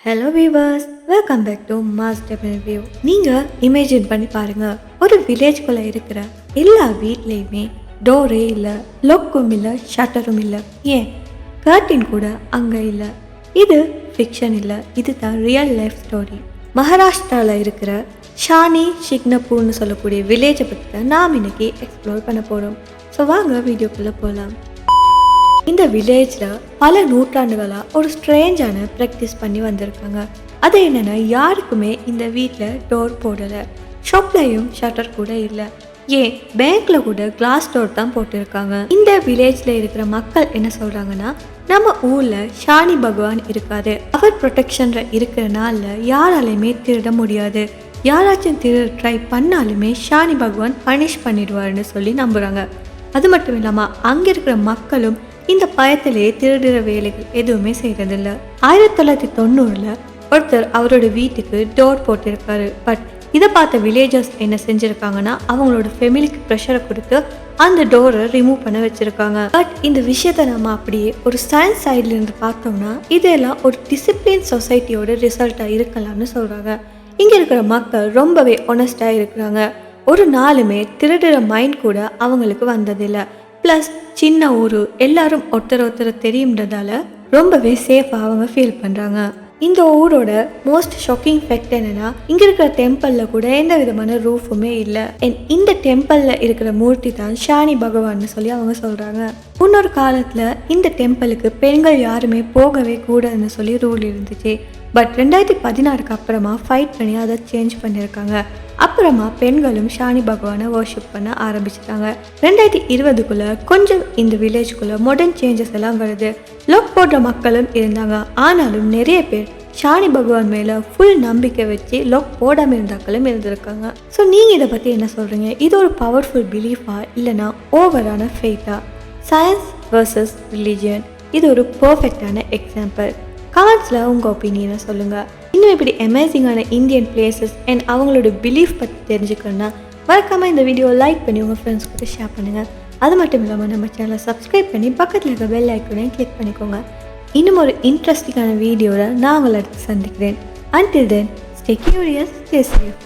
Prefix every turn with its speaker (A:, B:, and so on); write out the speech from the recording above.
A: Hello viewers, welcome back to mass definite view. நீங்கள் imagine பண்ணி பாருங்கள், ஒரு வில்லேஜ்குள்ளே இருக்கிற எல்லா வீட்லேயுமே டோரே இல்லை, லொக்கும் இல்லை, ஷட்டரும் இல்லை, ஏன் கர்டின் கூட அங்கே இல்லை. இது ஃபிக்ஷன் இல்லை, இதுதான் ரியல் லைஃப் ஸ்டோரி. மகாராஷ்டிராவில் இருக்கிற ஷானி ஷிக்னப்பூர்னு சொல்லக்கூடிய வில்லேஜை பற்றி தான் நாம் இன்னைக்கு எக்ஸ்ப்ளோர் பண்ண போகிறோம். ஸோ வாங்க வீடியோக்குள்ளே போகலாம். இந்த வில்லேஜில் பல நூற்றாண்டுகளாக ஒரு ஸ்ட்ரேஞ்சான ப்ராக்டிஸ் பண்ணி வந்திருக்காங்க. அது என்னென்னா, யாருக்குமே இந்த வீட்டில் டோர் போடலை, ஷாப்லையும் ஷட்டர் கூட இல்லை, ஏன் பேங்க்கில் கூட கிளாஸ் டோர் தான் போட்டிருக்காங்க. இந்த வில்லேஜில் இருக்கிற மக்கள் என்ன சொல்கிறாங்கன்னா, நம்ம ஊரில் ஷானி பகவான் இருக்காது, அவர் ப்ரொடெக்ஷனில் இருக்கிறனால யாராலையுமே திருட முடியாது, யாராச்சும் திருட ட்ரை பண்ணாலுமே ஷானி பகவான் பனிஷ் பண்ணிடுவார்னு சொல்லி நம்புகிறாங்க. அது மட்டும் இல்லாமல் அங்கே இருக்கிற மக்களும் இந்த பயத்திலேயே திருடுற வேலைகள் எதுவுமே செய்யறதில்ல. 1990 ஒருத்தர் அவரோட வீட்டுக்கு டோர் போட்டிருக்காரு. பட் இதை பார்த்த வில்லேஜர்ஸ் என்ன செஞ்சிருக்காங்கன்னா, அவங்களோட ஃபேமிலிக்கு ப்ரெஷரை கொடுத்து அந்த டோரை ரிமூவ் பண்ண வச்சிருக்காங்க. பட் இந்த விஷயத்த நம்ம அப்படியே ஒரு சயின்ஸ் சைட்ல இருந்து பார்த்தோம்னா, இதெல்லாம் ஒரு டிசிப்ளின் சொசைட்டியோட ரிசல்ட்டா இருக்கலாம்னு சொல்றாங்க. இங்க இருக்கிற மக்கள் ரொம்பவே ஒனஸ்டா இருக்கிறாங்க. ஒரு நாளுமே திருடுற மைண்ட் கூட அவங்களுக்கு வந்ததில்லை. ப்ளஸ் சின்ன ஊர், எல்லாரும் ஒருத்தர் தெரியுன்றதால ரொம்பவே சேஃபாக அவங்க ஃபீல் பண்ணுறாங்க. இந்த ஊரோட மோஸ்ட் ஷாக்கிங் ஃபேக்ட் என்னன்னா, இங்கே இருக்கிற டெம்பிளில் கூட எந்த விதமான ரூஃபுமே இல்லை. இந்த டெம்பிளில் இருக்கிற மூர்த்தி தான் ஷானி பகவான்னு சொல்லி அவங்க சொல்கிறாங்க. முன்னொரு காலத்தில் இந்த டெம்பிளுக்கு பெண்கள் யாருமே போகவே கூடாதுன்னு சொல்லி ரூல் இருந்துச்சு. பட் 2016 அப்புறமா ஃபைட் பண்ணி அதை சேஞ்ச் பண்ணியிருக்காங்க. அப்புறமா பெண்களும் ஷானி பகவானை வர்ஷிப் பண்ண ஆரம்பிச்சிட்டாங்க. 2020 கொஞ்சம் இந்த வில்லேஜ்குள்ளே மாடர்ன் சேஞ்சஸ் எல்லாம் வருது. லொக் போடுற மக்களும் இருந்தாங்க. ஆனாலும் நிறைய பேர் ஷானி பகவான் மேலே ஃபுல் நம்பிக்கை வச்சு லொக் போடாமல் இருந்தாக்களும் இருந்திருக்காங்க. ஸோ நீங்கள் இதை பற்றி என்ன சொல்கிறீங்க? இது ஒரு பவர்ஃபுல் பிலீஃபா இல்லைனா ஓவரான ஃபெய்த்தா? சயின்ஸ் வர்சஸ் ரிலீஜியன், இது ஒரு பர்ஃபெக்டான எக்ஸாம்பிள். கமெண்ட்ஸில் உங்கள் ஒப்பீனியனை சொல்லுங்கள். இன்னும் இப்படி அமேசிங்கான இந்தியன் பிளேசஸ் அண்ட் அவங்களோட பிலீஃப் பற்றி தெரிஞ்சுக்கணுன்னா மறக்காமல் இந்த வீடியோ லைக் பண்ணி உங்கள் ஃப்ரெண்ட்ஸ் கூட ஷேர் பண்ணுங்கள். அது மட்டும் இல்லாமல் நம்ம சேனலை சப்ஸ்கிரைப் பண்ணி பக்கத்தில் இருக்க பெல் ஐக்கனையும் கிளிக் பண்ணிக்கோங்க. இன்னும் ஒரு இன்ட்ரெஸ்டிங்கான வீடியோவில் நான் உங்களை அடுத்து சந்திக்கிறேன். Until then, stay curious, stay safe.